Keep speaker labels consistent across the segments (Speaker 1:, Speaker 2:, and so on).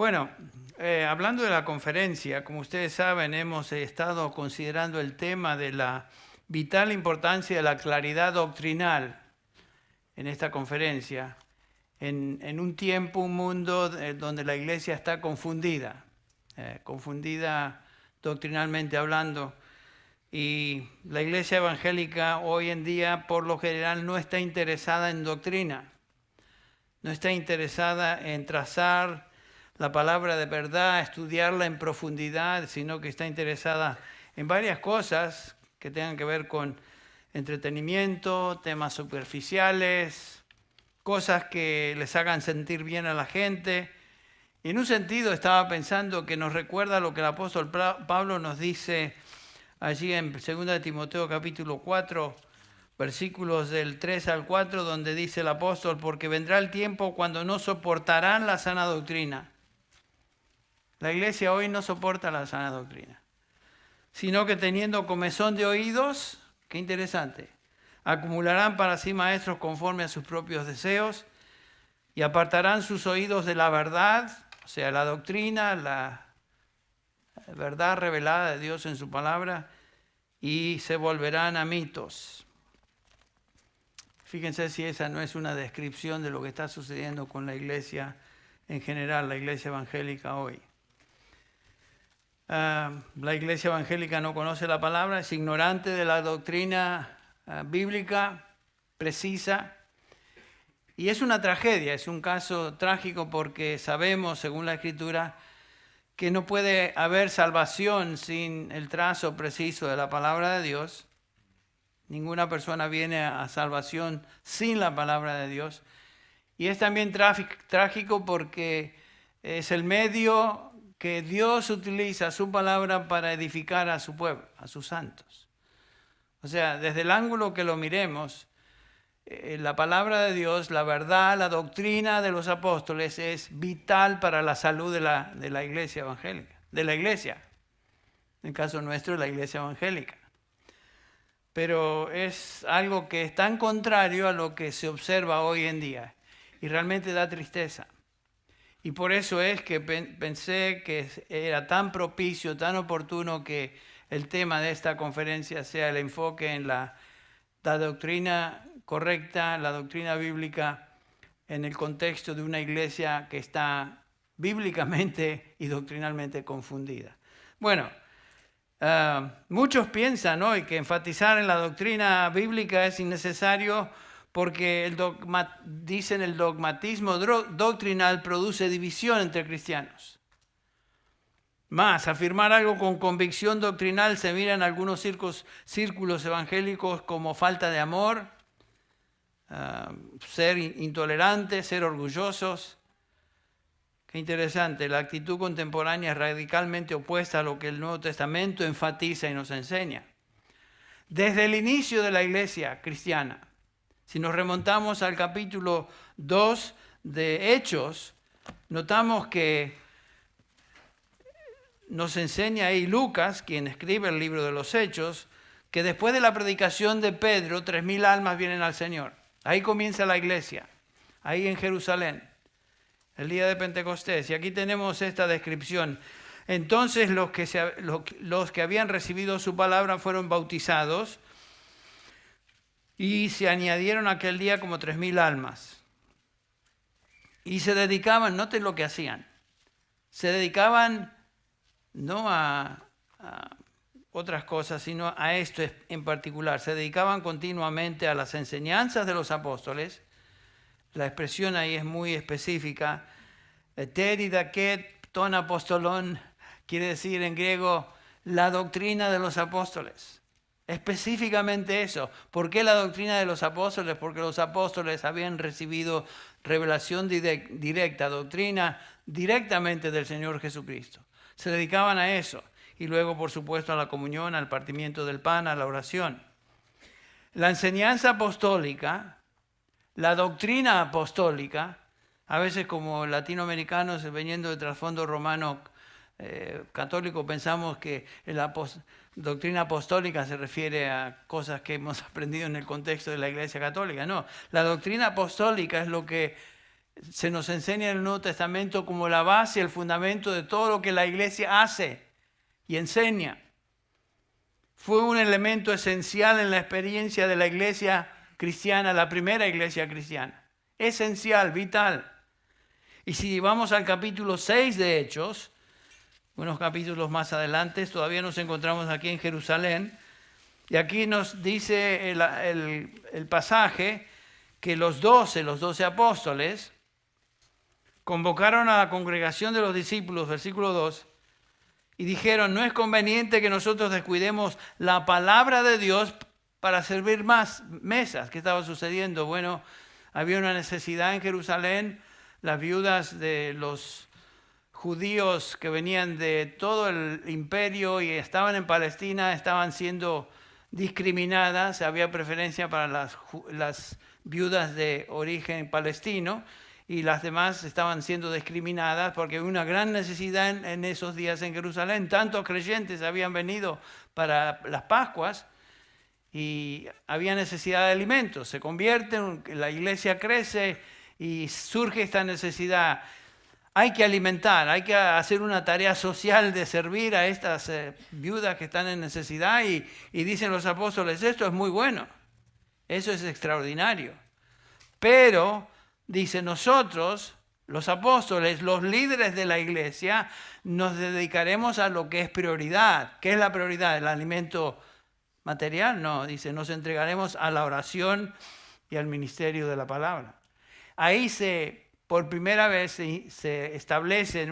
Speaker 1: Bueno, hablando de la conferencia, como ustedes saben, hemos estado considerando el tema de la vital importancia de la claridad doctrinal en esta conferencia, en un tiempo, un mundo donde la iglesia está confundida doctrinalmente hablando. Y la iglesia evangélica hoy en día, por lo general, no está interesada en doctrina, no está interesada en trazar la palabra de verdad, estudiarla en profundidad, sino que está interesada en varias cosas que tengan que ver con entretenimiento, temas superficiales, cosas que les hagan sentir bien a la gente. Y en un sentido estaba pensando que nos recuerda lo que el apóstol Pablo nos dice allí en 2 de Timoteo capítulo 4, versículos del 3 al 4, donde dice el apóstol: porque vendrá el tiempo cuando no soportarán la sana doctrina. La iglesia hoy no soporta la sana doctrina, sino que teniendo comezón de oídos, qué interesante, acumularán para sí maestros conforme a sus propios deseos y apartarán sus oídos de la verdad, o sea, la doctrina, la verdad revelada de Dios en su palabra, y se volverán a mitos. Fíjense si esa no es una descripción de lo que está sucediendo con la iglesia en general, la iglesia evangélica hoy. La iglesia evangélica no conoce la palabra, es ignorante de la doctrina bíblica precisa. Y es una tragedia, es un caso trágico porque sabemos, según la Escritura, que no puede haber salvación sin el trazo preciso de la palabra de Dios. Ninguna persona viene a salvación sin la palabra de Dios. Y es también trágico porque es el medio que Dios utiliza su palabra para edificar a su pueblo, a sus santos. O sea, desde el ángulo que lo miremos, la palabra de Dios, la verdad, la doctrina de los apóstoles es vital para la salud de la iglesia evangélica, de la iglesia. En el caso nuestro, la iglesia evangélica. Pero es algo que es tan contrario a lo que se observa hoy en día y realmente da tristeza. Y por eso es que pensé que era tan propicio, tan oportuno que el tema de esta conferencia sea el enfoque en la doctrina correcta, la doctrina bíblica, en el contexto de una iglesia que está bíblicamente y doctrinalmente confundida. Bueno, muchos piensan hoy que enfatizar en la doctrina bíblica es innecesario porque dicen el dogmatismo doctrinal produce división entre cristianos. Más, afirmar algo con convicción doctrinal se mira en algunos círculos evangélicos como falta de amor, ser intolerantes, ser orgullosos. Qué interesante, la actitud contemporánea es radicalmente opuesta a lo que el Nuevo Testamento enfatiza y nos enseña. Desde el inicio de la iglesia cristiana, si nos remontamos al capítulo 2 de Hechos, notamos que nos enseña ahí Lucas, quien escribe el libro de los Hechos, que después de la predicación de Pedro, 3.000 almas vienen al Señor. Ahí comienza la iglesia, ahí en Jerusalén, el día de Pentecostés. Y aquí tenemos esta descripción. Entonces los que habían recibido su palabra fueron bautizados y se añadieron aquel día como 3.000 almas. Y se dedicaban, noten lo que hacían, se dedicaban no a otras cosas, sino a esto en particular. Se dedicaban continuamente a las enseñanzas de los apóstoles. La expresión ahí es muy específica. Teridaket ton apostolon quiere decir en griego la doctrina de los apóstoles. Específicamente eso. ¿Por qué la doctrina de los apóstoles? Porque los apóstoles habían recibido revelación directa, doctrina directamente del Señor Jesucristo. Se dedicaban a eso. Y luego, por supuesto, a la comunión, al partimiento del pan, a la oración. La enseñanza apostólica, la doctrina apostólica, a veces como latinoamericanos, veniendo de trasfondo romano católico, pensamos que la doctrina apostólica se refiere a cosas que hemos aprendido en el contexto de la Iglesia Católica. No, la doctrina apostólica es lo que se nos enseña en el Nuevo Testamento como la base, el fundamento de todo lo que la iglesia hace y enseña. Fue un elemento esencial en la experiencia de la iglesia cristiana, la primera iglesia cristiana. Esencial, vital. Y si vamos al capítulo 6 de Hechos, unos capítulos más adelante, todavía nos encontramos aquí en Jerusalén, y aquí nos dice el pasaje que los 12 apóstoles, convocaron a la congregación de los discípulos, versículo 2, y dijeron, no es conveniente que nosotros descuidemos la palabra de Dios para servir más mesas. ¿Qué estaba sucediendo? Bueno, había una necesidad en Jerusalén. Las viudas de los judíos que venían de todo el imperio y estaban en Palestina estaban siendo discriminadas. Había preferencia para las viudas de origen palestino y las demás estaban siendo discriminadas porque había una gran necesidad en esos días en Jerusalén. Tantos creyentes habían venido para las Pascuas y había necesidad de alimentos. Se convierten, la iglesia crece y surge esta necesidad. Hay que alimentar, hay que hacer una tarea social de servir a estas viudas que están en necesidad y dicen los apóstoles, esto es muy bueno, eso es extraordinario. Pero, dice, nosotros, los apóstoles, los líderes de la iglesia, nos dedicaremos a lo que es prioridad. ¿Qué es la prioridad? ¿El alimento material? No, dice, nos entregaremos a la oración y al ministerio de la palabra. Ahí por primera vez se establece en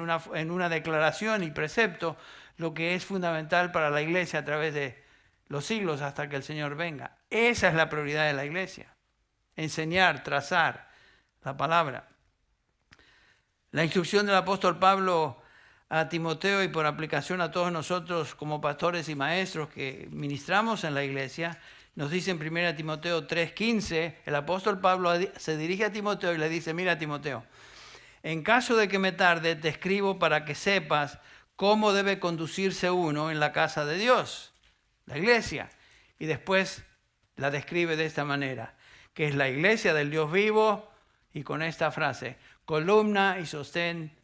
Speaker 1: una declaración y precepto lo que es fundamental para la iglesia a través de los siglos hasta que el Señor venga. Esa es la prioridad de la iglesia. Enseñar, trazar la palabra. La instrucción del apóstol Pablo a Timoteo y por aplicación a todos nosotros como pastores y maestros que ministramos en la iglesia, nos dice en 1 Timoteo 3:15, el apóstol Pablo se dirige a Timoteo y le dice, mira Timoteo, en caso de que me tarde, te escribo para que sepas cómo debe conducirse uno en la casa de Dios, la iglesia. Y después la describe de esta manera, que es la iglesia del Dios vivo, y con esta frase, columna y sostén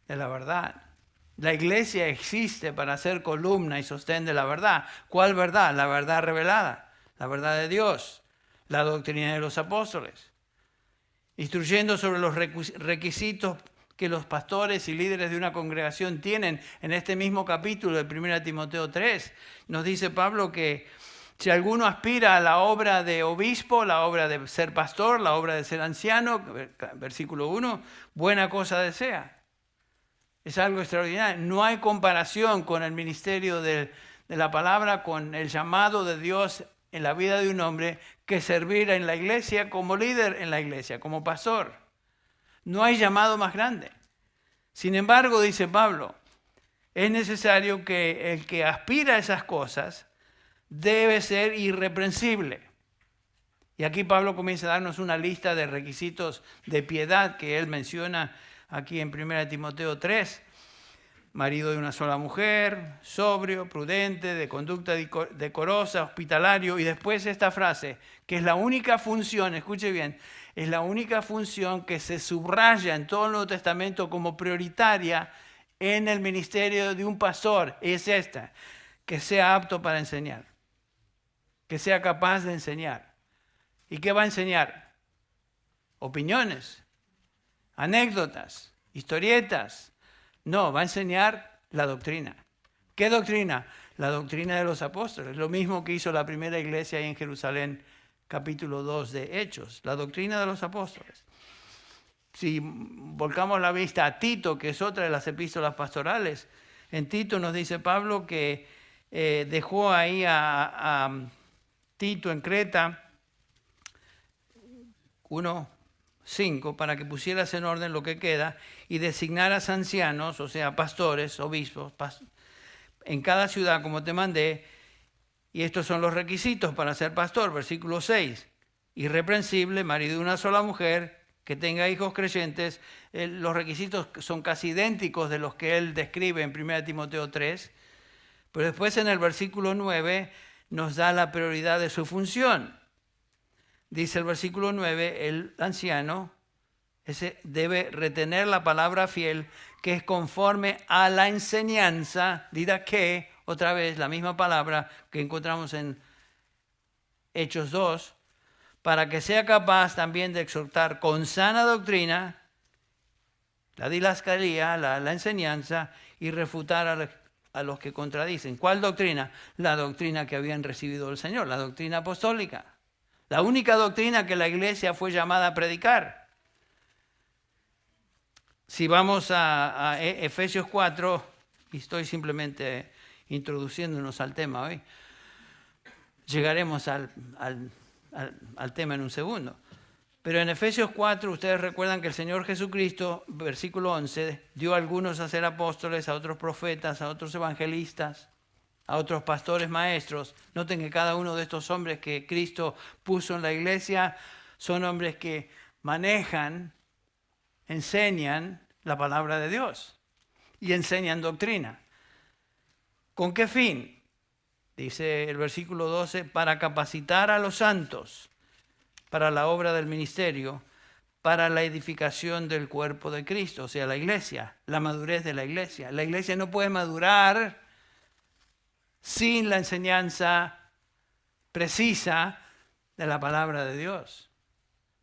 Speaker 1: de la verdad. La iglesia existe para ser columna y sostén de la verdad. ¿Cuál verdad? La verdad revelada. La verdad de Dios, la doctrina de los apóstoles, instruyendo sobre los requisitos que los pastores y líderes de una congregación tienen. En este mismo capítulo de 1 Timoteo 3, nos dice Pablo que si alguno aspira a la obra de obispo, la obra de ser pastor, la obra de ser anciano, versículo 1, buena cosa desea. Es algo extraordinario. No hay comparación con el ministerio de la palabra, con el llamado de Dios en la vida de un hombre, que servir en la iglesia como líder en la iglesia, como pastor. No hay llamado más grande. Sin embargo, dice Pablo, es necesario que el que aspira a esas cosas debe ser irreprensible. Y aquí Pablo comienza a darnos una lista de requisitos de piedad que él menciona aquí en 1 Timoteo 3. Marido de una sola mujer, sobrio, prudente, de conducta decorosa, hospitalario. Y después esta frase, que es la única función, escuche bien, es la única función que se subraya en todo el Nuevo Testamento como prioritaria en el ministerio de un pastor. Es esta, que sea apto para enseñar, que sea capaz de enseñar. ¿Y qué va a enseñar? Opiniones, anécdotas, historietas. No, va a enseñar la doctrina. ¿Qué doctrina? La doctrina de los apóstoles. Lo mismo que hizo la primera iglesia ahí en Jerusalén, capítulo 2 de Hechos. La doctrina de los apóstoles. Si volcamos la vista a Tito, que es otra de las epístolas pastorales, en Tito nos dice Pablo que dejó ahí a Tito en Creta 1:5 para que pusieras en orden lo que queda y designaras ancianos, o sea, pastores, obispos, en cada ciudad como te mandé. Y estos son los requisitos para ser pastor. Versículo 6. Irreprensible, marido de una sola mujer, que tenga hijos creyentes. Los requisitos son casi idénticos de los que él describe en 1 Timoteo 3. Pero después en el versículo 9 nos da la prioridad de su función. Dice el versículo 9, el anciano, Ese debe retener la palabra fiel, que es conforme a la enseñanza, didaqué, otra vez la misma palabra que encontramos en Hechos 2, para que sea capaz también de exhortar con sana doctrina, la didascalía, la enseñanza, y refutar a los que contradicen. ¿Cuál doctrina? La doctrina que habían recibido del Señor, la doctrina apostólica. La única doctrina que la iglesia fue llamada a predicar. Si vamos a Efesios 4, y estoy simplemente introduciéndonos al tema hoy, llegaremos al tema en un segundo. Pero en Efesios 4, ustedes recuerdan que el Señor Jesucristo, versículo 11, dio a algunos a ser apóstoles, a otros profetas, a otros evangelistas, a otros pastores maestros. Noten que cada uno de estos hombres que Cristo puso en la iglesia son hombres que manejan, enseñan la palabra de Dios y enseñan doctrina. ¿Con qué fin? Dice el versículo 12, para capacitar a los santos para la obra del ministerio, para la edificación del cuerpo de Cristo, o sea, la iglesia, la madurez de la iglesia. La iglesia no puede madurar sin la enseñanza precisa de la palabra de Dios.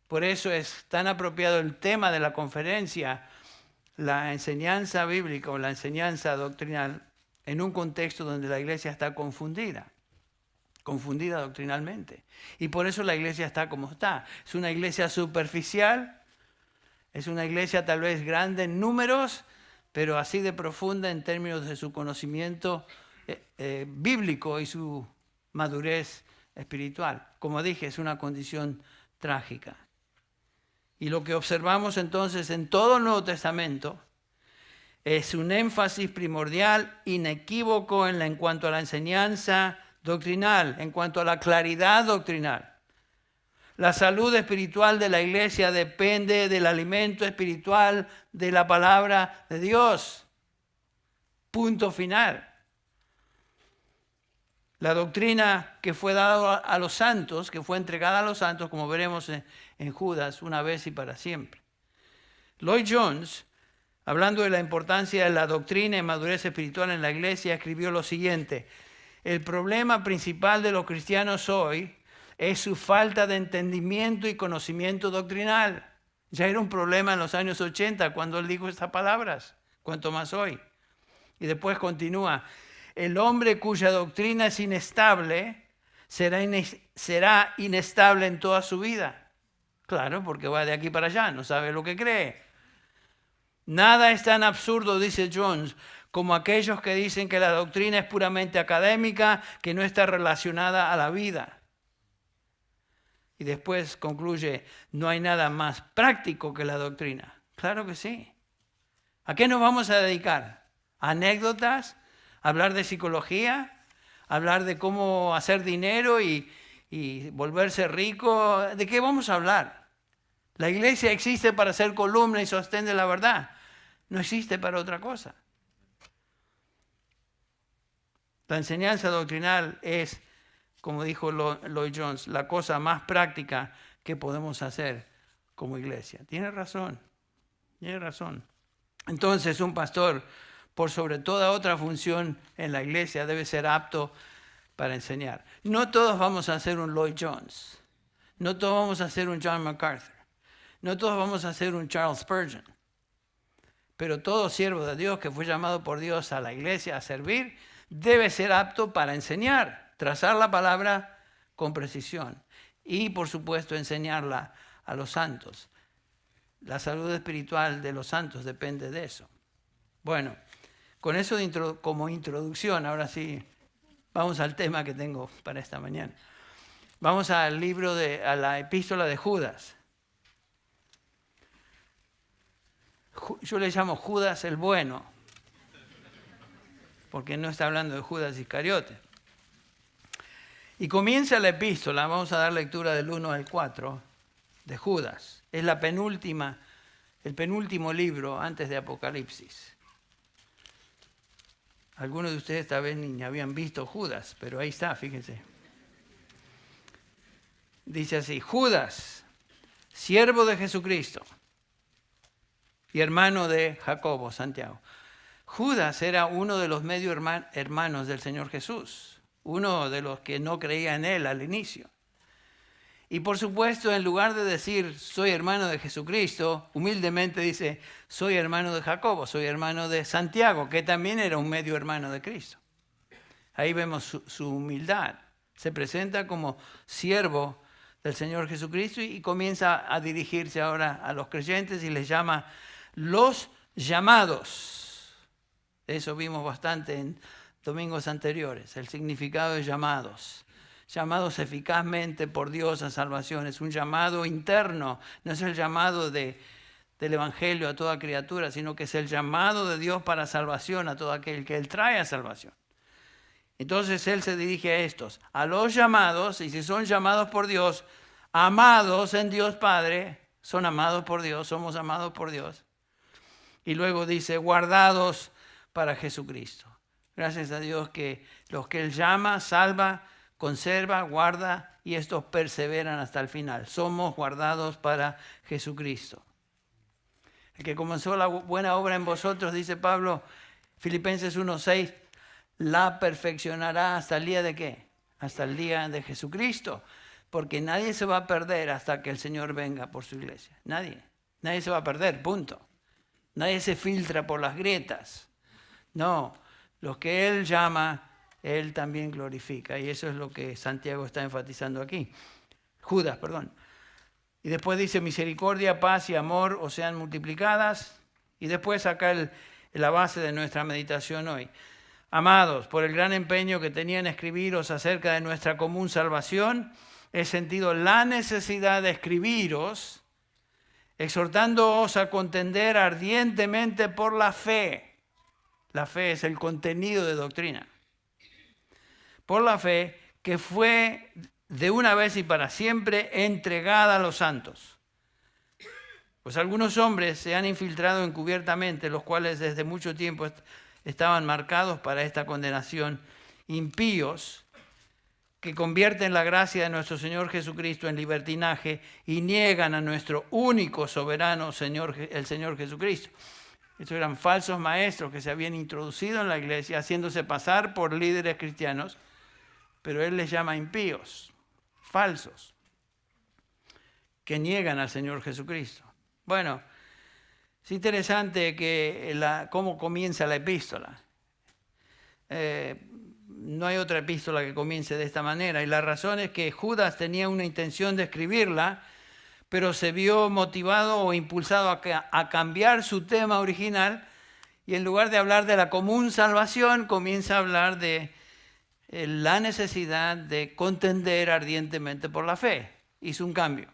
Speaker 1: Por eso es tan apropiado el tema de la conferencia, la enseñanza bíblica o la enseñanza doctrinal, en un contexto donde la iglesia está confundida doctrinalmente. Y por eso la iglesia está como está. Es una iglesia superficial, es una iglesia tal vez grande en números, pero así de profunda en términos de su conocimiento bíblico y su madurez espiritual. Como dije, es una condición trágica. Y lo que observamos entonces en todo el Nuevo Testamento es un énfasis primordial, inequívoco en cuanto a la enseñanza doctrinal, en cuanto a la claridad doctrinal. La salud espiritual de la iglesia depende del alimento espiritual de la palabra de Dios. Punto final. La doctrina que fue dada a los santos, que fue entregada a los santos, como veremos en Judas, una vez y para siempre. Lloyd Jones, hablando de la importancia de la doctrina y madurez espiritual en la iglesia, escribió lo siguiente: el problema principal de los cristianos hoy es su falta de entendimiento y conocimiento doctrinal. Ya era un problema en los años 80 cuando él dijo estas palabras, cuanto más hoy. Y después continúa: el hombre cuya doctrina es inestable será inestable en toda su vida. Claro, porque va de aquí para allá, no sabe lo que cree. Nada es tan absurdo, dice Jones, como aquellos que dicen que la doctrina es puramente académica, que no está relacionada a la vida. Y después concluye: no hay nada más práctico que la doctrina. Claro que sí. ¿A qué nos vamos a dedicar? ¿A anécdotas? ¿A hablar de psicología? ¿A hablar de cómo hacer dinero y volverse rico? ¿De qué vamos a hablar? La iglesia existe para ser columna y sostén de la verdad. No existe para otra cosa. La enseñanza doctrinal es, como dijo Lloyd Jones, la cosa más práctica que podemos hacer como iglesia. Tiene razón. Entonces, un pastor, por sobre toda otra función en la iglesia, debe ser apto para enseñar. No todos vamos a ser un Lloyd Jones. No todos vamos a ser un John MacArthur. No todos vamos a ser un Charles Spurgeon. Pero todo siervo de Dios que fue llamado por Dios a la iglesia a servir, debe ser apto para enseñar, trazar la palabra con precisión y, por supuesto, enseñarla a los santos. La salud espiritual de los santos depende de eso. Bueno, con eso como introducción, ahora sí, vamos al tema que tengo para esta mañana. Vamos al libro a la epístola de Judas. Yo le llamo Judas el bueno, porque no está hablando de Judas Iscariote. Y comienza la epístola, vamos a dar lectura del 1 al 4 de Judas. Es el penúltimo libro antes de Apocalipsis. Algunos de ustedes tal vez ni habían visto Judas, pero ahí está, fíjense. Dice así: Judas, siervo de Jesucristo, y hermano de Jacobo, Santiago. Judas era uno de los medio hermanos del Señor Jesús, uno de los que no creía en él al inicio. Y por supuesto, en lugar de decir soy hermano de Jesucristo, humildemente dice soy hermano de Jacobo, soy hermano de Santiago, que también era un medio hermano de Cristo. Ahí vemos su humildad. Se presenta como siervo del Señor Jesucristo y comienza a dirigirse ahora a los creyentes y les llama los llamados. Eso vimos bastante en domingos anteriores, el significado de llamados. Llamados eficazmente por Dios a salvación. Es un llamado interno, no es el llamado del Evangelio a toda criatura, sino que es el llamado de Dios para salvación a todo aquel que Él trae a salvación. Entonces Él se dirige a estos, a los llamados, y si son llamados por Dios, amados en Dios Padre, son amados por Dios, somos amados por Dios. Y luego dice, guardados para Jesucristo. Gracias a Dios que los que Él llama, salva, conserva, guarda, y estos perseveran hasta el final. Somos guardados para Jesucristo. El que comenzó la buena obra en vosotros, dice Pablo, Filipenses 1:6, la perfeccionará hasta el día de ¿qué? Hasta el día de Jesucristo. Porque nadie se va a perder hasta que el Señor venga por su iglesia. Nadie. Nadie se va a perder, punto. Nadie se filtra por las grietas. No, los que Él llama, Él también glorifica. Y eso es lo que Santiago está enfatizando aquí. Judas, perdón. Y después dice misericordia, paz y amor os sean multiplicadas. Y después acá la base de nuestra meditación hoy. Amados, por el gran empeño que tenía en escribiros acerca de nuestra común salvación, he sentido la necesidad de escribiros, exhortándoos a contender ardientemente por la fe. La fe es el contenido de doctrina. Por la fe que fue de una vez y para siempre entregada a los santos. Pues algunos hombres se han infiltrado encubiertamente, los cuales desde mucho tiempo estaban marcados para esta condenación, impíos, que convierten la gracia de nuestro Señor Jesucristo en libertinaje y niegan a nuestro único soberano Señor, el Señor Jesucristo. Estos eran falsos maestros que se habían introducido en la iglesia, haciéndose pasar por líderes cristianos, pero Él les llama impíos, falsos, que niegan al Señor Jesucristo. Bueno, es interesante cómo comienza la epístola. No hay otra epístola que comience de esta manera. Y la razón es que Judas tenía una intención de escribirla, pero se vio motivado o impulsado a cambiar su tema original. Y en lugar de hablar de la común salvación, comienza a hablar de la necesidad de contender ardientemente por la fe. Hizo un cambio.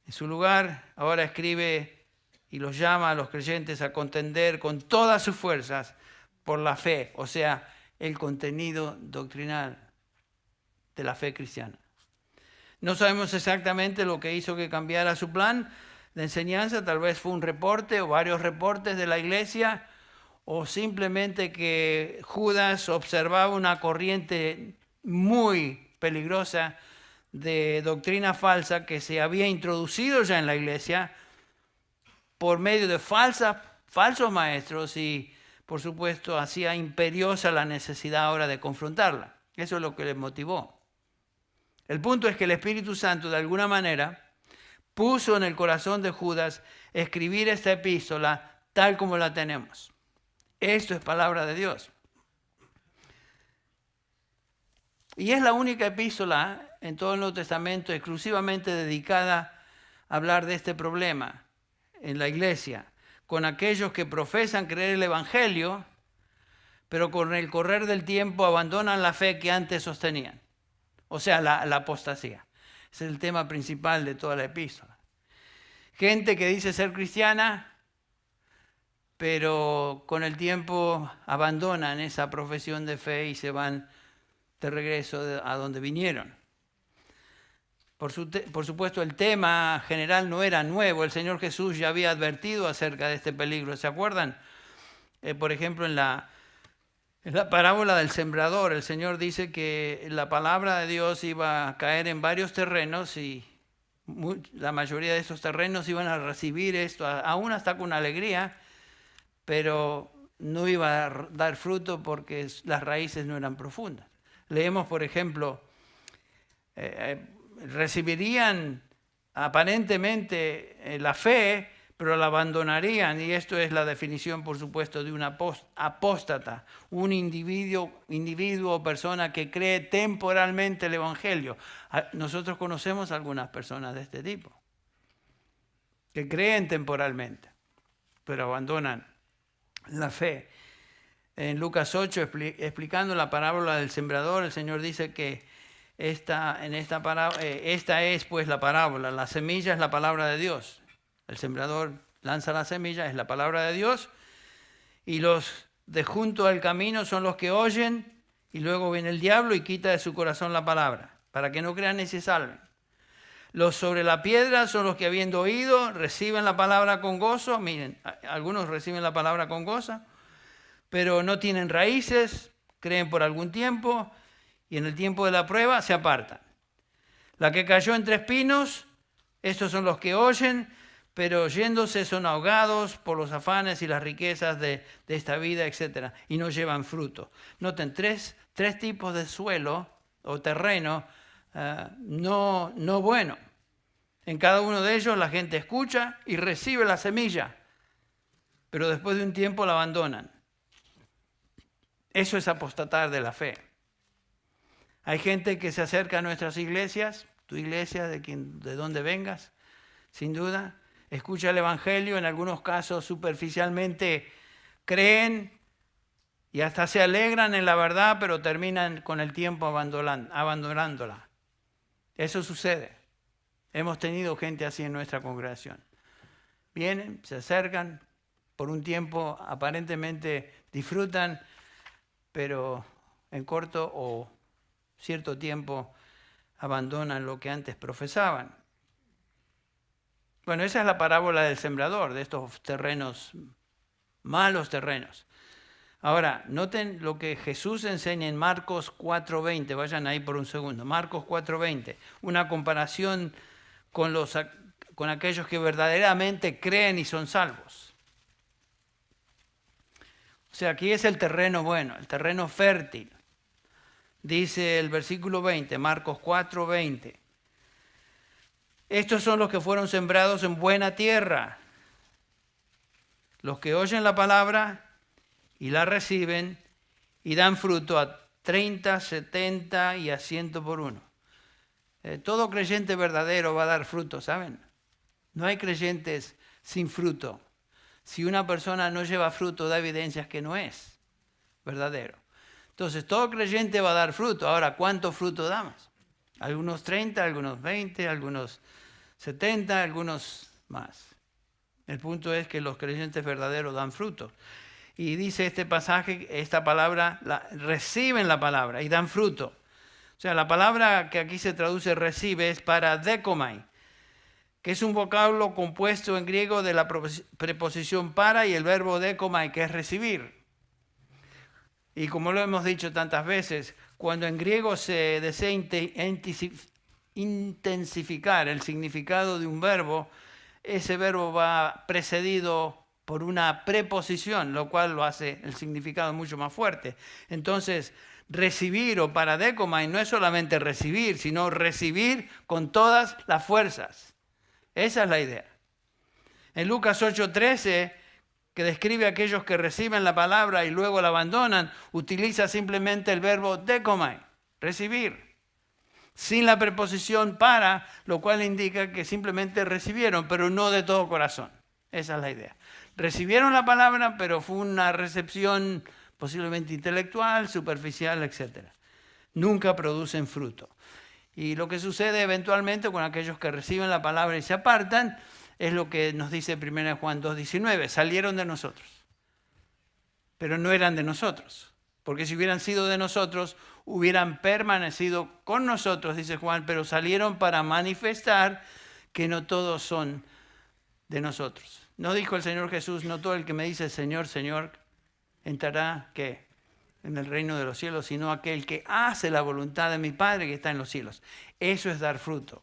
Speaker 1: En su lugar, ahora escribe y los llama a los creyentes a contender con todas sus fuerzas por la fe, o sea, el contenido doctrinal de la fe cristiana. No sabemos exactamente lo que hizo que cambiara su plan de enseñanza, tal vez fue un reporte o varios reportes de la iglesia, o simplemente que Judas observaba una corriente muy peligrosa de doctrina falsa que se había introducido ya en la iglesia por medio de falsos maestros y, por supuesto, hacía imperiosa la necesidad ahora de confrontarla. Eso es lo que les motivó. El punto es que el Espíritu Santo, de alguna manera, puso en el corazón de Judas escribir esta epístola tal como la tenemos. Esto es palabra de Dios. Y es la única epístola en todo el Nuevo Testamento exclusivamente dedicada a hablar de este problema en la iglesia, con aquellos que profesan creer el Evangelio, pero con el correr del tiempo abandonan la fe que antes sostenían. O sea, la apostasía. Ese es el tema principal de toda la epístola. Gente que dice ser cristiana, pero con el tiempo abandonan esa profesión de fe y se van de regreso a donde vinieron. Por supuesto, el tema general no era nuevo. El Señor Jesús ya había advertido acerca de este peligro. ¿Se acuerdan? Por ejemplo, en la parábola del sembrador, el Señor dice que la palabra de Dios iba a caer en varios terrenos y la mayoría de esos terrenos iban a recibir esto, aún hasta con alegría, pero no iba a dar fruto porque las raíces no eran profundas. Leemos, por ejemplo, recibirían aparentemente la fe, pero la abandonarían, y esto es la definición, por supuesto, de un apóstata, un individuo o persona que cree temporalmente el Evangelio. Nosotros conocemos algunas personas de este tipo, que creen temporalmente, pero abandonan la fe. En Lucas 8, explicando la parábola del sembrador, el Señor dice que esta es pues la parábola, la semilla es la palabra de Dios. El sembrador lanza la semilla, es la palabra de Dios, y los de junto al camino son los que oyen, y luego viene el diablo y quita de su corazón la palabra, para que no crean ni se salven. Los sobre la piedra son los que, habiendo oído, reciben la palabra con gozo. Miren, algunos reciben la palabra con gozo, pero no tienen raíces, creen por algún tiempo, y en el tiempo de la prueba se apartan. La que cayó entre espinos, estos son los que oyen, pero yéndose son ahogados por los afanes y las riquezas de esta vida, etc. Y no llevan fruto. Noten, tres tipos de suelo o terreno no bueno. En cada uno de ellos la gente escucha y recibe la semilla, pero después de un tiempo la abandonan. Eso es apostatar de la fe. Hay gente que se acerca a nuestras iglesias, tu iglesia, de donde vengas, sin duda, escucha el Evangelio, en algunos casos superficialmente creen y hasta se alegran en la verdad, pero terminan con el tiempo abandonándola. Eso sucede. Hemos tenido gente así en nuestra congregación. Vienen, se acercan, por un tiempo aparentemente disfrutan, pero en corto o cierto tiempo abandonan lo que antes profesaban. Bueno, esa es la parábola del sembrador, de estos terrenos, malos terrenos. Ahora, noten lo que Jesús enseña en Marcos 4:20. Vayan ahí por un segundo. Marcos 4:20. Una comparación con aquellos que verdaderamente creen y son salvos. O sea, aquí es el terreno bueno, el terreno fértil. Dice el versículo 20, Marcos 4:20. Estos son los que fueron sembrados en buena tierra, los que oyen la palabra y la reciben y dan fruto a 30, 70 y a 100 por uno. Todo creyente verdadero va a dar fruto, ¿saben? No hay creyentes sin fruto. Si una persona no lleva fruto, da evidencias que no es verdadero. Entonces, todo creyente va a dar fruto. Ahora, ¿cuánto fruto damos? Algunos 30, algunos 20, algunos 70, algunos más. El punto es que los creyentes verdaderos dan fruto. Y dice este pasaje, esta palabra, reciben la palabra y dan fruto. O sea, la palabra que aquí se traduce recibe es paradekomai, que es un vocablo compuesto en griego de la preposición para y el verbo dekomai, que es recibir. Y como lo hemos dicho tantas veces, cuando en griego se desea intensificar el significado de un verbo, ese verbo va precedido por una preposición, lo cual lo hace el significado mucho más fuerte. Entonces, recibir o paradekomai no es solamente recibir, sino recibir con todas las fuerzas. Esa es la idea. En Lucas 8:13, que describe a aquellos que reciben la palabra y luego la abandonan, utiliza simplemente el verbo dekomai, recibir, sin la preposición para, lo cual indica que simplemente recibieron, pero no de todo corazón. Esa es la idea. Recibieron la palabra, pero fue una recepción posiblemente intelectual, superficial, etc. Nunca producen fruto. Y lo que sucede eventualmente con aquellos que reciben la palabra y se apartan, es lo que nos dice 1 Juan 2:19. Salieron de nosotros, pero no eran de nosotros. Porque si hubieran sido de nosotros, hubieran permanecido con nosotros, dice Juan, pero salieron para manifestar que no todos son de nosotros. No dijo el Señor Jesús, no todo el que me dice Señor, Señor, entrará, ¿qué?, en el reino de los cielos, sino aquel que hace la voluntad de mi Padre que está en los cielos. Eso es dar fruto.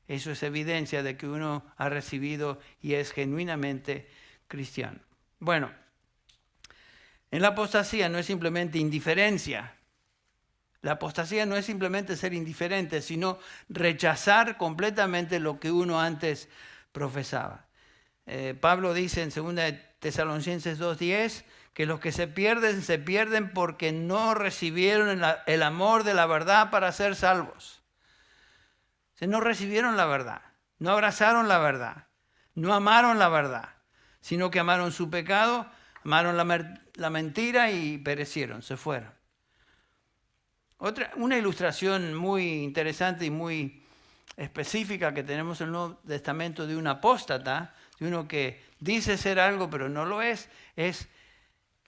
Speaker 1: Eso es evidencia de que uno ha recibido y es genuinamente cristiano. Bueno, en la apostasía no es simplemente indiferencia. La apostasía no es simplemente ser indiferente, sino rechazar completamente lo que uno antes profesaba. Pablo dice en 2 Tesalonicenses 2:10 que los que se pierden porque no recibieron el amor de la verdad para ser salvos. No recibieron la verdad, no abrazaron la verdad, no amaron la verdad, sino que amaron su pecado, amaron la mentira y perecieron, se fueron. Una ilustración muy interesante y muy específica que tenemos en el Nuevo Testamento de un apóstata, de uno que dice ser algo pero no lo es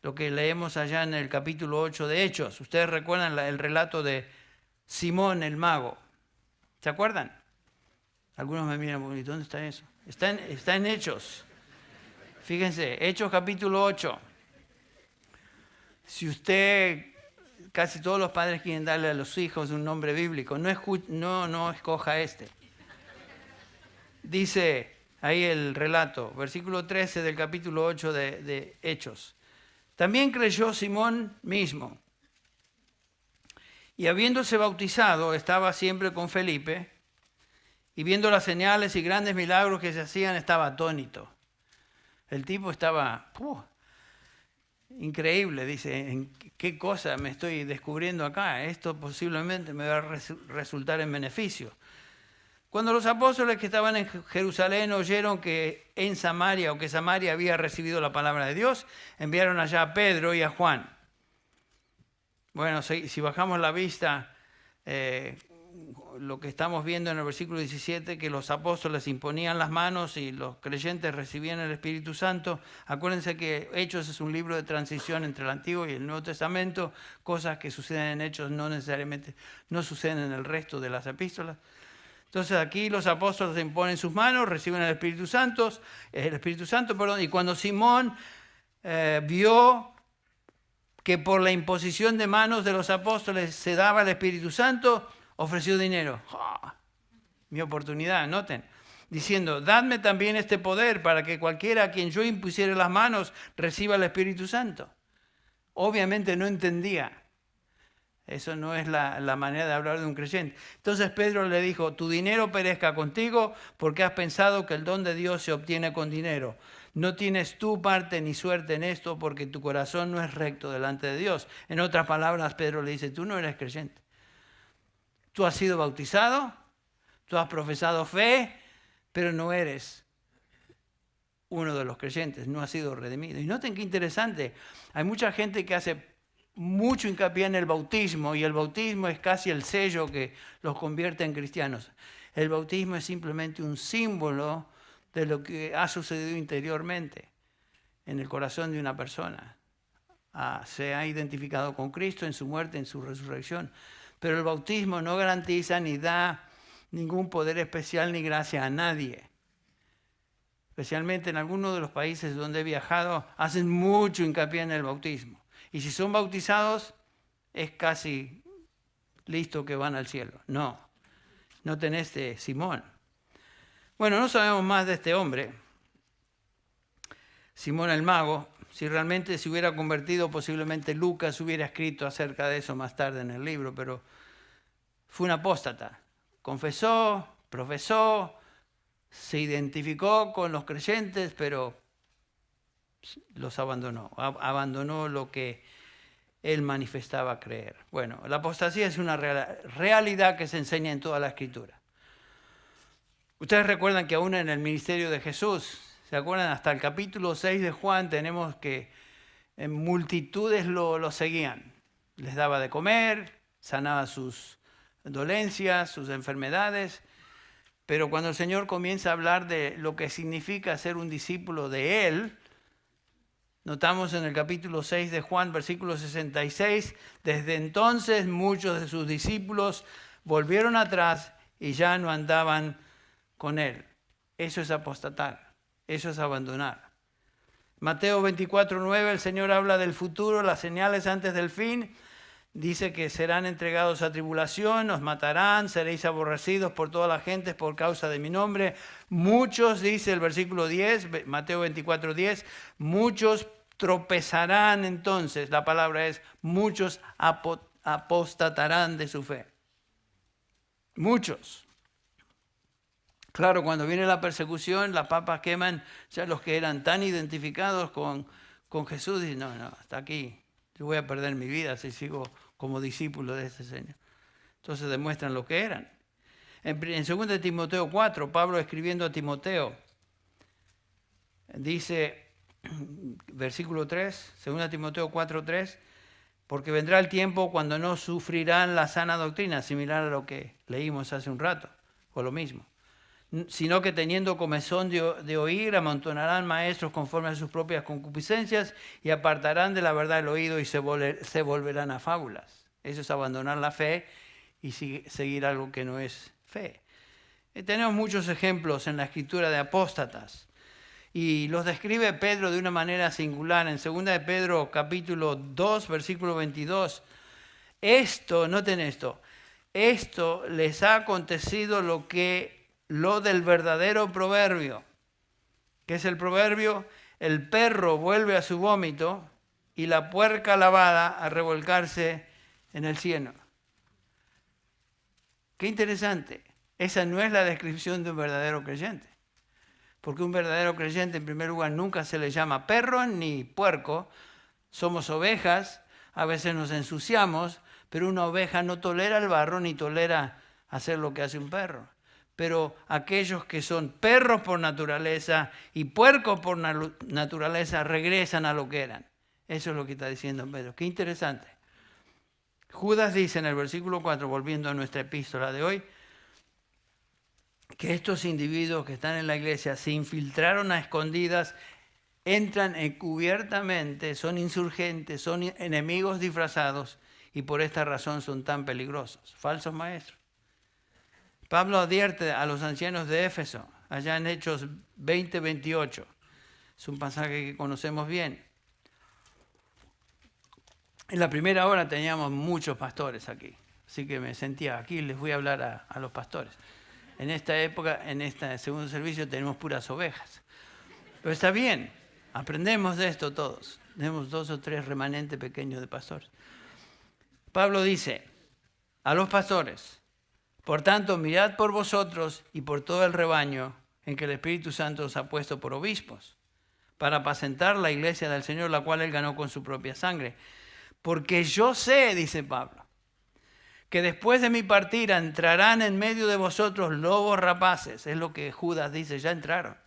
Speaker 1: lo que leemos allá en el capítulo 8 de Hechos. Ustedes recuerdan el relato de Simón el mago. ¿Se acuerdan? Algunos me miran, ¿y dónde está eso? Está en Hechos. Fíjense, Hechos capítulo 8. Si casi todos los padres quieren darle a los hijos un nombre bíblico, no escoja este. Dice ahí el relato, versículo 13 del capítulo 8 de Hechos. También creyó Simón mismo, y habiéndose bautizado, estaba siempre con Felipe, y viendo las señales y grandes milagros que se hacían, estaba atónito. El tipo estaba increíble, dice, ¿en qué cosa me estoy descubriendo acá? Esto posiblemente me va a resultar en beneficio. Cuando los apóstoles que estaban en Jerusalén oyeron que en Samaria o que Samaria había recibido la palabra de Dios, enviaron allá a Pedro y a Juan. Bueno, si bajamos la vista, lo que estamos viendo en el versículo 17, que los apóstoles imponían las manos y los creyentes recibían el Espíritu Santo. Acuérdense que Hechos es un libro de transición entre el Antiguo y el Nuevo Testamento. Cosas que suceden en Hechos no necesariamente no suceden en el resto de las epístolas. Entonces aquí los apóstoles imponen sus manos, reciben el Espíritu Santo, y cuando Simón vio que por la imposición de manos de los apóstoles se daba el Espíritu Santo, ofreció dinero. Mi oportunidad, noten, diciendo, dadme también este poder para que cualquiera a quien yo impusiere las manos reciba el Espíritu Santo. Obviamente no entendía. Eso no es la manera de hablar de un creyente. Entonces Pedro le dijo, tu dinero perezca contigo porque has pensado que el don de Dios se obtiene con dinero. No tienes tu parte ni suerte en esto porque tu corazón no es recto delante de Dios. En otras palabras, Pedro le dice, tú no eres creyente. Tú has sido bautizado, tú has profesado fe, pero no eres uno de los creyentes, no has sido redimido. Y noten qué interesante, hay mucha gente que hace mucho hincapié en el bautismo, y el bautismo es casi el sello que los convierte en cristianos. El bautismo es simplemente un símbolo de lo que ha sucedido interiormente en el corazón de una persona. Se ha identificado con Cristo en su muerte, en su resurrección. Pero el bautismo no garantiza ni da ningún poder especial ni gracia a nadie. Especialmente en algunos de los países donde he viajado, hacen mucho hincapié en el bautismo. Y si son bautizados, es casi listo que van al cielo. No tenés de Simón. Bueno, no sabemos más de este hombre, Simón el mago. Si realmente se hubiera convertido, posiblemente Lucas hubiera escrito acerca de eso más tarde en el libro, pero fue un apóstata. Confesó, profesó, se identificó con los creyentes, pero los abandonó. Abandonó lo que él manifestaba creer. Bueno, la apostasía es una realidad que se enseña en toda la Escritura. Ustedes recuerdan que aún en el ministerio de Jesús, ¿se acuerdan? Hasta el capítulo 6 de Juan tenemos que en multitudes lo seguían. Les daba de comer, sanaba sus dolencias, sus enfermedades. Pero cuando el Señor comienza a hablar de lo que significa ser un discípulo de Él, notamos en el capítulo 6 de Juan, versículo 66, desde entonces muchos de sus discípulos volvieron atrás y ya no andaban con Él. Eso es apostatar, eso es abandonar. Mateo 24:9, el Señor habla del futuro, las señales antes del fin, Dice que serán entregados a tribulación, os matarán, seréis aborrecidos por toda la gente por causa de mi nombre. Muchos, dice el versículo 10, Mateo 24, 10, muchos tropezarán entonces. La palabra es, muchos apostatarán de su fe. Muchos. Claro, cuando viene la persecución, las papas queman, ya los que eran tan identificados con Jesús dicen, no, hasta aquí, yo voy a perder mi vida si sigo como discípulo de este Señor. Entonces demuestran lo que eran. En 2 Timoteo 4, Pablo escribiendo a Timoteo, dice, versículo 3, 2 Timoteo 4, 3, porque vendrá el tiempo cuando no sufrirán la sana doctrina, similar a lo que leímos hace un rato, o lo mismo, sino que teniendo comezón de oír, amontonarán maestros conforme a sus propias concupiscencias y apartarán de la verdad el oído y se volverán a fábulas. Eso es abandonar la fe y seguir algo que no es fe. Tenemos muchos ejemplos en la escritura de apóstatas y los describe Pedro de una manera singular. En 2 de Pedro capítulo 2, versículo 22, noten esto, esto les ha acontecido lo del verdadero proverbio. ¿Qué es el proverbio? El perro vuelve a su vómito y la puerca lavada a revolcarse en el cieno. Qué interesante. Esa no es la descripción de un verdadero creyente. Porque un verdadero creyente, en primer lugar, nunca se le llama perro ni puerco. Somos ovejas, a veces nos ensuciamos, pero una oveja no tolera el barro ni tolera hacer lo que hace un perro. Pero aquellos que son perros por naturaleza y puercos por naturaleza regresan a lo que eran. Eso es lo que está diciendo Pedro. Qué interesante. Judas dice en el versículo 4, volviendo a nuestra epístola de hoy, que estos individuos que están en la iglesia se infiltraron a escondidas, entran encubiertamente, son insurgentes, son enemigos disfrazados y por esta razón son tan peligrosos. Falsos maestros. Pablo advierte a los ancianos de Éfeso, allá en Hechos 20, 28. Es un pasaje que conocemos bien. En la primera hora teníamos muchos pastores aquí, así que me sentía, aquí les voy a hablar a los pastores. En esta época, en este segundo servicio, tenemos puras ovejas. Pero está bien, aprendemos de esto todos. Tenemos 2 o 3 remanentes pequeños de pastores. Pablo dice a los pastores, por tanto, mirad por vosotros y por todo el rebaño en que el Espíritu Santo os ha puesto por obispos, para apacentar la iglesia del Señor, la cual Él ganó con su propia sangre. Porque yo sé, dice Pablo, que después de mi partida entrarán en medio de vosotros lobos rapaces. Es lo que Judas dice, ya entraron.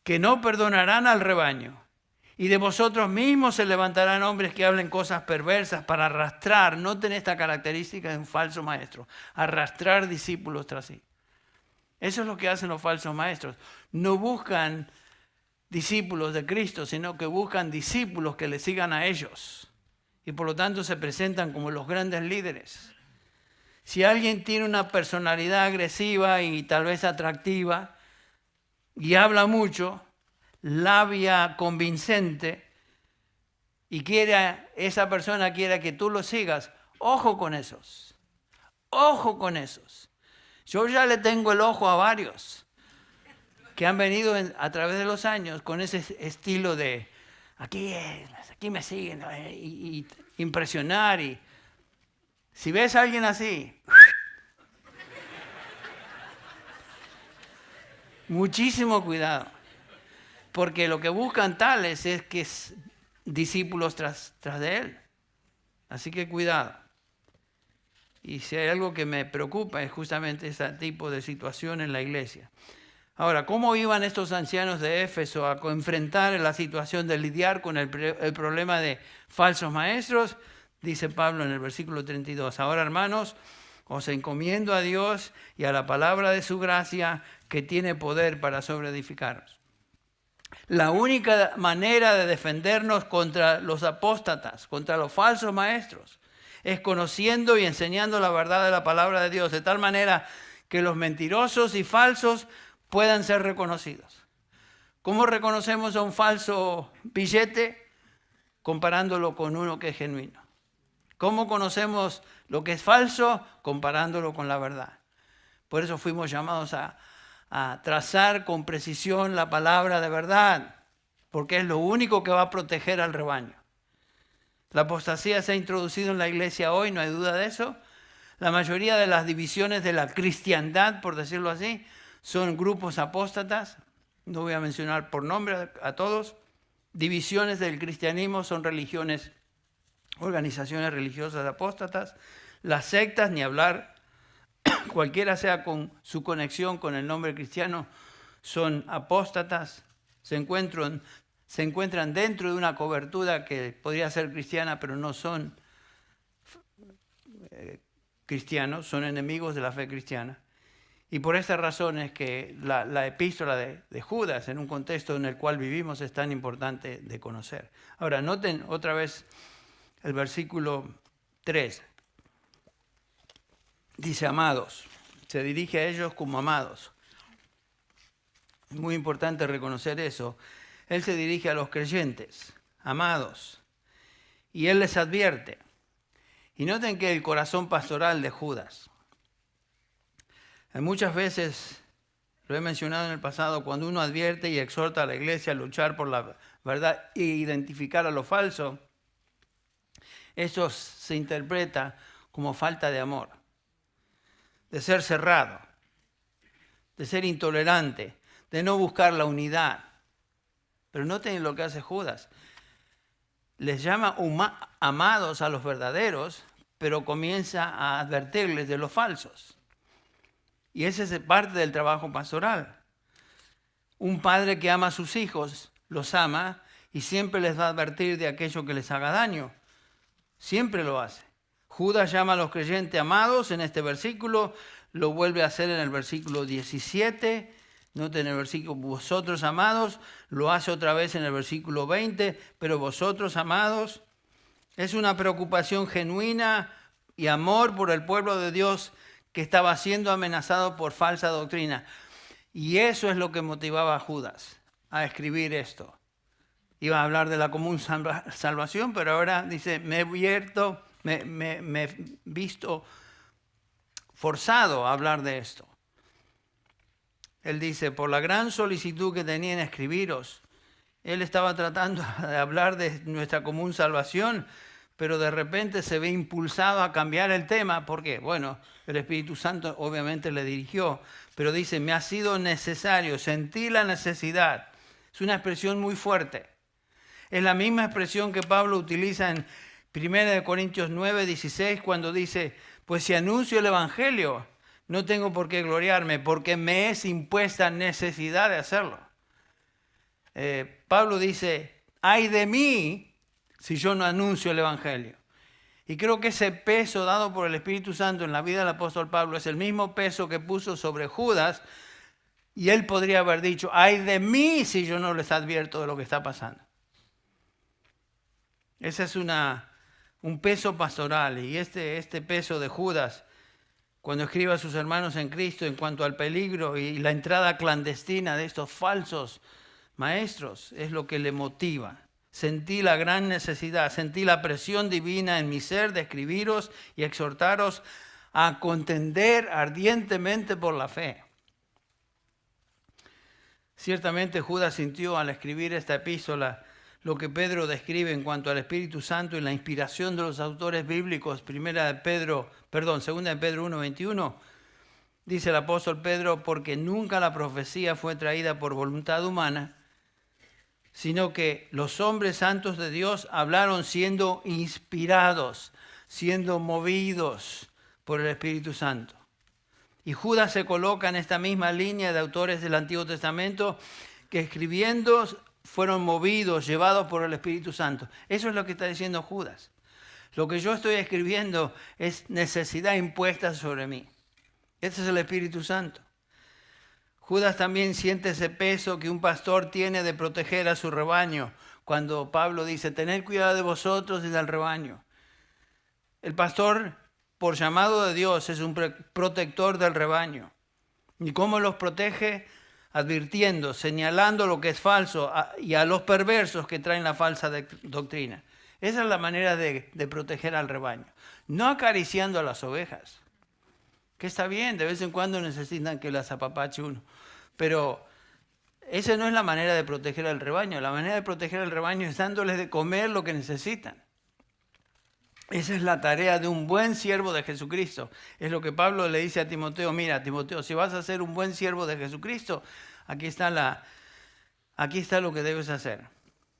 Speaker 1: Que no perdonarán al rebaño. Y de vosotros mismos se levantarán hombres que hablen cosas perversas para arrastrar, noten esta característica de un falso maestro, arrastrar discípulos tras sí. Eso es lo que hacen los falsos maestros. No buscan discípulos de Cristo, sino que buscan discípulos que le sigan a ellos. Y por lo tanto se presentan como los grandes líderes. Si alguien tiene una personalidad agresiva y tal vez atractiva y habla mucho, labia convincente, y esa persona quiere que tú lo sigas, ojo con esos. Ojo con esos. Yo ya le tengo el ojo a varios que han venido a través de los años con ese estilo de aquí me siguen, y impresionar. Y si ves a alguien así, muchísimo cuidado, porque lo que buscan tales es que discípulos tras de él. Así que cuidado. Y si hay algo que me preocupa es justamente ese tipo de situación en la iglesia. Ahora, ¿cómo iban estos ancianos de Éfeso a enfrentar la situación de lidiar con el problema de falsos maestros? Dice Pablo en el versículo 32. Ahora, hermanos, os encomiendo a Dios y a la palabra de su gracia que tiene poder para sobreedificaros. La única manera de defendernos contra los apóstatas, contra los falsos maestros, es conociendo y enseñando la verdad de la palabra de Dios, de tal manera que los mentirosos y falsos puedan ser reconocidos. ¿Cómo reconocemos a un falso billete? Comparándolo con uno que es genuino. ¿Cómo conocemos lo que es falso? Comparándolo con la verdad. Por eso fuimos llamados a trazar con precisión la palabra de verdad, porque es lo único que va a proteger al rebaño. La apostasía se ha introducido en la iglesia hoy, no hay duda de eso. La mayoría de las divisiones de la cristiandad, por decirlo así, son grupos apóstatas. No voy a mencionar por nombre a todos. Divisiones del cristianismo son religiones, organizaciones religiosas apóstatas. Las sectas, ni hablar, cualquiera sea con su conexión con el nombre cristiano, son apóstatas. Se encuentran dentro de una cobertura que podría ser cristiana, pero no son cristianos, son enemigos de la fe cristiana. Y por esta razón es que la epístola de Judas, en un contexto en el cual vivimos, es tan importante de conocer. Ahora, noten otra vez el versículo 3. Dice amados, se dirige a ellos como amados. Es muy importante reconocer eso. Él se dirige a los creyentes, amados, y él les advierte. Y noten que el corazón pastoral de Judas, muchas veces, lo he mencionado en el pasado, cuando uno advierte y exhorta a la iglesia a luchar por la verdad e identificar a lo falso, eso se interpreta como falta de amor, de ser cerrado, de ser intolerante, de no buscar la unidad. Pero noten lo que hace Judas. Les llama amados a los verdaderos, pero comienza a advertirles de los falsos. Y ese es parte del trabajo pastoral. Un padre que ama a sus hijos, los ama y siempre les va a advertir de aquello que les haga daño. Siempre lo hace. Judas llama a los creyentes amados en este versículo, lo vuelve a hacer en el versículo 17. Noten el versículo, vosotros amados, lo hace otra vez en el versículo 20, pero vosotros amados, es una preocupación genuina y amor por el pueblo de Dios que estaba siendo amenazado por falsa doctrina. Y eso es lo que motivaba a Judas a escribir esto. Iba a hablar de la común salvación, pero ahora dice, me he visto forzado a hablar de esto. Él dice, por la gran solicitud que tenía en escribiros, él estaba tratando de hablar de nuestra común salvación, pero de repente se ve impulsado a cambiar el tema. ¿Por qué? Bueno, el Espíritu Santo obviamente le dirigió, pero dice, me ha sido necesario, sentí la necesidad. Es una expresión muy fuerte. Es la misma expresión que Pablo utiliza en 1 Corintios 9, 16, cuando dice, pues si anuncio el Evangelio, no tengo por qué gloriarme, porque me es impuesta necesidad de hacerlo. Pablo dice, ay de mí si yo no anuncio el Evangelio. Y creo que ese peso dado por el Espíritu Santo en la vida del apóstol Pablo es el mismo peso que puso sobre Judas, y él podría haber dicho, ay de mí si yo no les advierto de lo que está pasando. Ese es un peso pastoral, y este peso de Judas, cuando escribe a sus hermanos en Cristo en cuanto al peligro y la entrada clandestina de estos falsos maestros, es lo que le motiva. Sentí la gran necesidad, sentí la presión divina en mi ser de escribiros y exhortaros a contender ardientemente por la fe. Ciertamente Judas sintió al escribir esta epístola lo que Pedro describe en cuanto al Espíritu Santo y la inspiración de los autores bíblicos. 2 de Pedro 1:21, dice el apóstol Pedro, porque nunca la profecía fue traída por voluntad humana, sino que los hombres santos de Dios hablaron siendo inspirados, siendo movidos por el Espíritu Santo. Y Judas se coloca en esta misma línea de autores del Antiguo Testamento que escribiendo fueron movidos, llevados por el Espíritu Santo. Eso es lo que está diciendo Judas. Lo que yo estoy escribiendo es necesidad impuesta sobre mí. Ese es el Espíritu Santo. Judas también siente ese peso que un pastor tiene de proteger a su rebaño. Cuando Pablo dice, tened cuidado de vosotros y del rebaño. El pastor, por llamado de Dios, es un protector del rebaño. ¿Y cómo los protege? Advirtiendo, señalando lo que es falso y a los perversos que traen la falsa doctrina. Esa es la manera de proteger al rebaño. No acariciando a las ovejas, que está bien, de vez en cuando necesitan que las apapache uno. Pero esa no es la manera de proteger al rebaño. La manera de proteger al rebaño es dándoles de comer lo que necesitan. Esa es la tarea de un buen siervo de Jesucristo. Es lo que Pablo le dice a Timoteo. Mira, Timoteo, si vas a ser un buen siervo de Jesucristo, aquí está lo que debes hacer.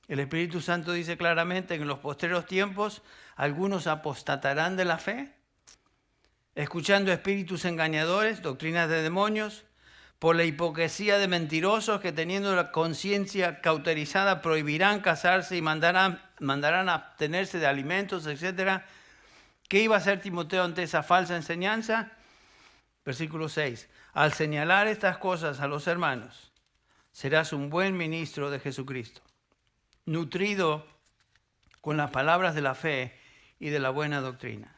Speaker 1: El Espíritu Santo dice claramente que en los postreros tiempos algunos apostatarán de la fe, escuchando espíritus engañadores, doctrinas de demonios, por la hipocresía de mentirosos que teniendo la conciencia cauterizada prohibirán casarse y mandarán a abstenerse de alimentos, etc. ¿Qué iba a hacer Timoteo ante esa falsa enseñanza? Versículo 6. Al señalar estas cosas a los hermanos, serás un buen ministro de Jesucristo, nutrido con las palabras de la fe y de la buena doctrina.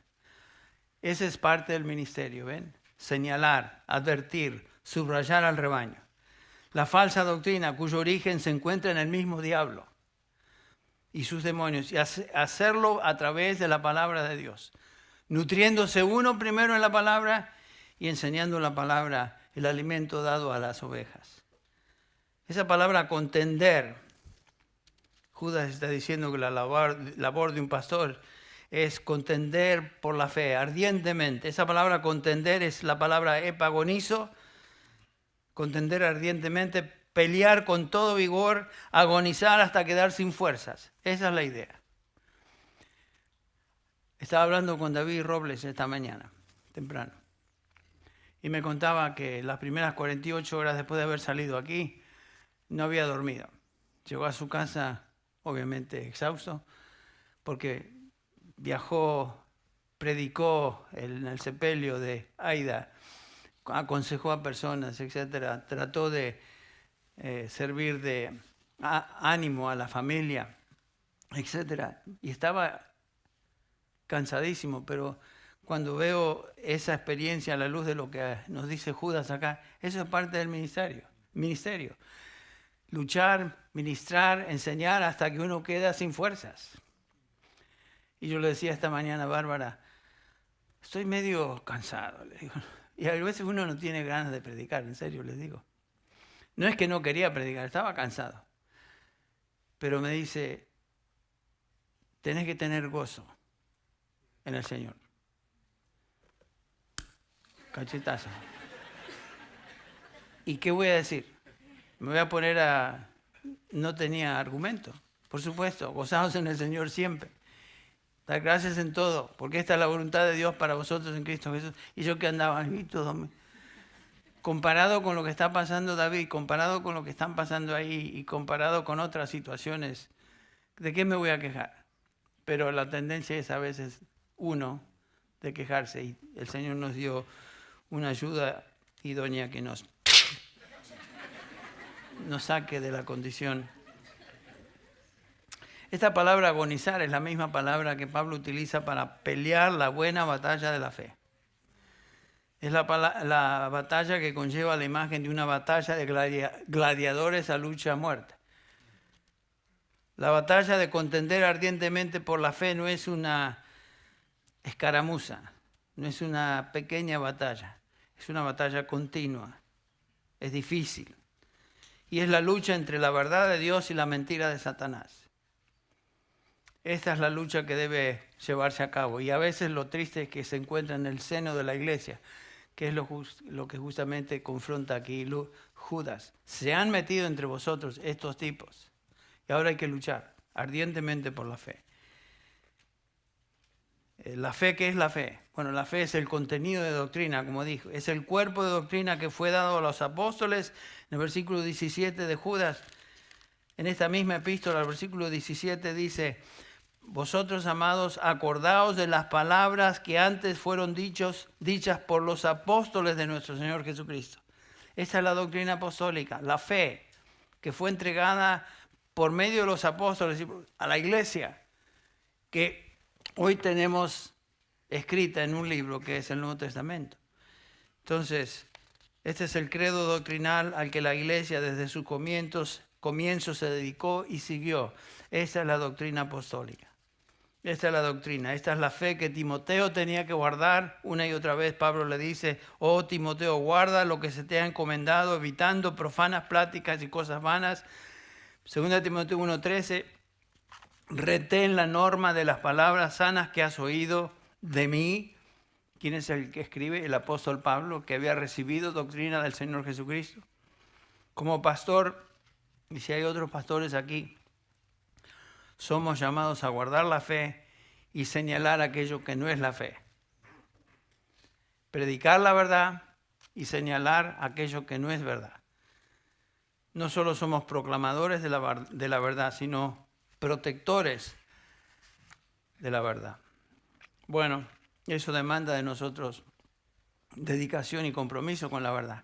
Speaker 1: Ese es parte del ministerio, ¿ven? Señalar, advertir, subrayar al rebaño. La falsa doctrina cuyo origen se encuentra en el mismo diablo y sus demonios, y hacerlo a través de la palabra de Dios, nutriéndose uno primero en la palabra y enseñando la palabra, el alimento dado a las ovejas. Esa palabra contender, Judas está diciendo que la labor de un pastor es contender por la fe, ardientemente. Esa palabra contender es la palabra epagonizo, contender ardientemente, pelear con todo vigor, agonizar hasta quedar sin fuerzas. Esa es la idea. Estaba hablando con David Robles esta mañana, temprano, y me contaba que las primeras 48 horas después de haber salido aquí, no había dormido. Llegó a su casa, obviamente exhausto, porque viajó, predicó en el sepelio de Aida, aconsejó a personas, etc. Trató de servir de ánimo a la familia, etc. Y estaba cansadísimo, pero cuando veo esa experiencia a la luz de lo que nos dice Judas acá, eso es parte del ministerio. Luchar, ministrar, enseñar hasta que uno queda sin fuerzas. Y yo le decía esta mañana a Bárbara, estoy medio cansado, le digo. Y a veces uno no tiene ganas de predicar, en serio les digo. No es que no quería predicar, estaba cansado. Pero me dice, tenés que tener gozo en el Señor. Cachetazo. ¿Y qué voy a decir? Me voy a poner a... No tenía argumento. Por supuesto, gozaos en el Señor siempre. Dar gracias en todo, porque esta es la voluntad de Dios para vosotros en Cristo Jesús. Y yo que andaba ahí todo... Comparado con lo que está pasando David, comparado con lo que están pasando ahí y comparado con otras situaciones, ¿de qué me voy a quejar? Pero la tendencia es a veces uno de quejarse y el Señor nos dio una ayuda idónea que nos saque de la condición. Esta palabra agonizar es la misma palabra que Pablo utiliza para pelear la buena batalla de la fe. Es la batalla que conlleva la imagen de una batalla de gladiadores a lucha a muerte. La batalla de contender ardientemente por la fe no es una escaramuza, no es una pequeña batalla, es una batalla continua, es difícil. Y es la lucha entre la verdad de Dios y la mentira de Satanás. Esta es la lucha que debe llevarse a cabo. Y a veces lo triste es que se encuentra en el seno de la iglesia, que es lo que justamente confronta aquí Judas. Se han metido entre vosotros estos tipos. Y ahora hay que luchar ardientemente por la fe. ¿La fe qué es la fe? Bueno, la fe es el contenido de doctrina, como dijo. Es el cuerpo de doctrina que fue dado a los apóstoles. En el versículo 17 de Judas, en esta misma epístola, el versículo 17 dice: vosotros, amados, acordaos de las palabras que antes fueron dichas por los apóstoles de nuestro Señor Jesucristo. Esta es la doctrina apostólica, la fe que fue entregada por medio de los apóstoles a la iglesia, que hoy tenemos escrita en un libro que es el Nuevo Testamento. Entonces, este es el credo doctrinal al que la iglesia desde sus comienzos se dedicó y siguió. Esta es la doctrina apostólica. Esta es la doctrina, esta es la fe que Timoteo tenía que guardar. Una y otra vez Pablo le dice, oh Timoteo, guarda lo que se te ha encomendado, evitando profanas pláticas y cosas vanas. 2 Timoteo 1:13, retén la norma de las palabras sanas que has oído de mí. ¿Quién es el que escribe? El apóstol Pablo, que había recibido doctrina del Señor Jesucristo. Como pastor, y si hay otros pastores aquí, somos llamados a guardar la fe y señalar aquello que no es la fe. Predicar la verdad y señalar aquello que no es verdad. No solo somos proclamadores de la verdad, sino protectores de la verdad. Bueno, eso demanda de nosotros dedicación y compromiso con la verdad.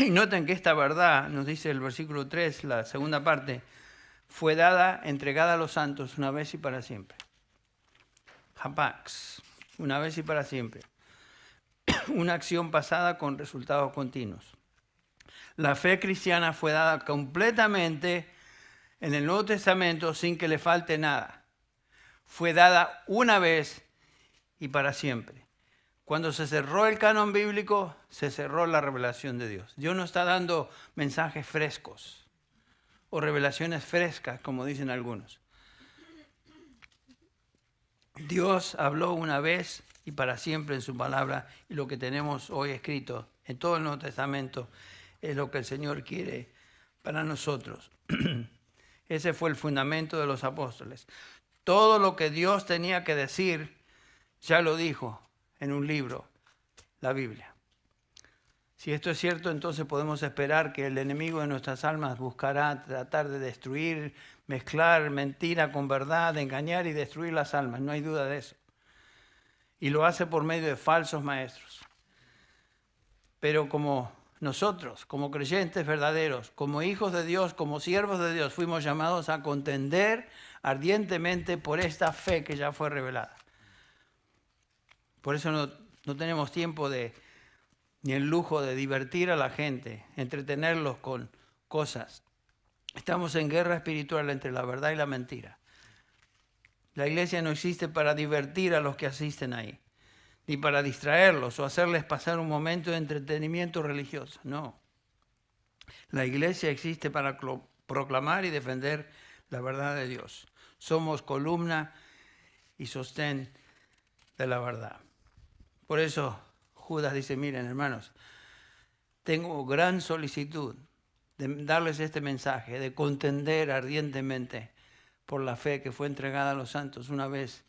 Speaker 1: Y noten que esta verdad, nos dice el versículo 3, la segunda parte, fue dada, entregada a los santos una vez y para siempre. Hapax, una vez y para siempre. Una acción pasada con resultados continuos. La fe cristiana fue dada completamente en el Nuevo Testamento sin que le falte nada. Fue dada una vez y para siempre. Cuando se cerró el canon bíblico, se cerró la revelación de Dios. Dios no está dando mensajes frescos o revelaciones frescas, como dicen algunos. Dios habló una vez y para siempre en su palabra, y lo que tenemos hoy escrito en todo el Nuevo Testamento es lo que el Señor quiere para nosotros. Ese fue el fundamento de los apóstoles. Todo lo que Dios tenía que decir, ya lo dijo en un libro, la Biblia. Si esto es cierto, entonces podemos esperar que el enemigo de nuestras almas buscará tratar de destruir, mezclar mentira con verdad, engañar y destruir las almas. No hay duda de eso. Y lo hace por medio de falsos maestros. Pero como nosotros, como creyentes verdaderos, como hijos de Dios, como siervos de Dios, fuimos llamados a contender ardientemente por esta fe que ya fue revelada. Por eso no tenemos tiempo ni el lujo de divertir a la gente, entretenerlos con cosas. Estamos en guerra espiritual entre la verdad y la mentira. La iglesia no existe para divertir a los que asisten ahí, ni para distraerlos o hacerles pasar un momento de entretenimiento religioso. No. La iglesia existe para proclamar y defender la verdad de Dios. Somos columna y sostén de la verdad. Por eso Judas dice, miren hermanos, tengo gran solicitud de darles este mensaje, de contender ardientemente por la fe que fue entregada a los santos una vez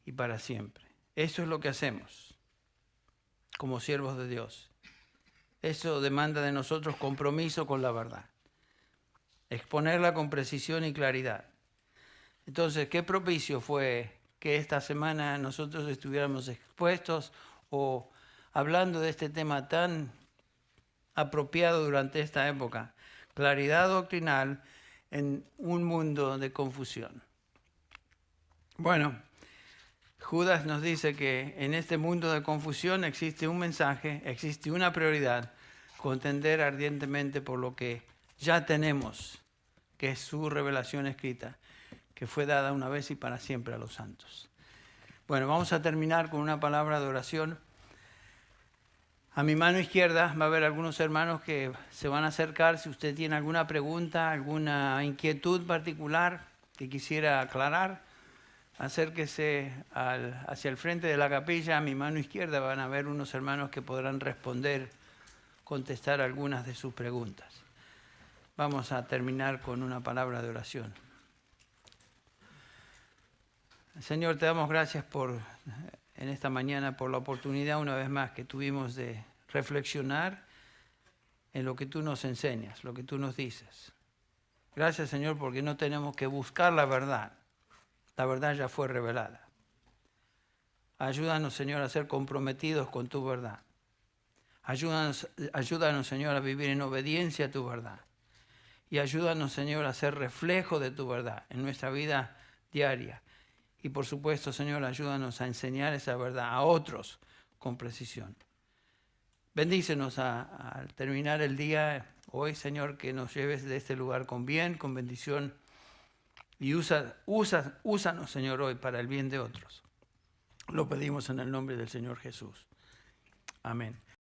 Speaker 1: y para siempre. Eso es lo que hacemos como siervos de Dios. Eso demanda de nosotros compromiso con la verdad, exponerla con precisión y claridad. Entonces, qué propicio fue que esta semana nosotros estuviéramos expuestos o hablando de este tema tan apropiado durante esta época, claridad doctrinal en un mundo de confusión. Bueno, Judas nos dice que en este mundo de confusión existe un mensaje, existe una prioridad, contender ardientemente por lo que ya tenemos, que es su revelación escrita, que fue dada una vez y para siempre a los santos. Bueno, vamos a terminar con una palabra de oración. A mi mano izquierda va a haber algunos hermanos que se van a acercar. Si usted tiene alguna pregunta, alguna inquietud particular que quisiera aclarar, acérquese hacia el frente de la capilla. A mi mano izquierda van a haber unos hermanos que podrán contestar algunas de sus preguntas. Vamos a terminar con una palabra de oración. Señor, te damos gracias en esta mañana por la oportunidad una vez más que tuvimos de reflexionar en lo que tú nos enseñas, lo que tú nos dices. Gracias, Señor, porque no tenemos que buscar la verdad. La verdad ya fue revelada. Ayúdanos, Señor, a ser comprometidos con tu verdad. Ayúdanos, Señor, a vivir en obediencia a tu verdad. Y ayúdanos, Señor, a ser reflejo de tu verdad en nuestra vida diaria. Y por supuesto, Señor, ayúdanos a enseñar esa verdad a otros con precisión. Bendícenos al terminar el día hoy, Señor, que nos lleves de este lugar con bien, con bendición. Y úsanos, Señor, hoy para el bien de otros. Lo pedimos en el nombre del Señor Jesús. Amén.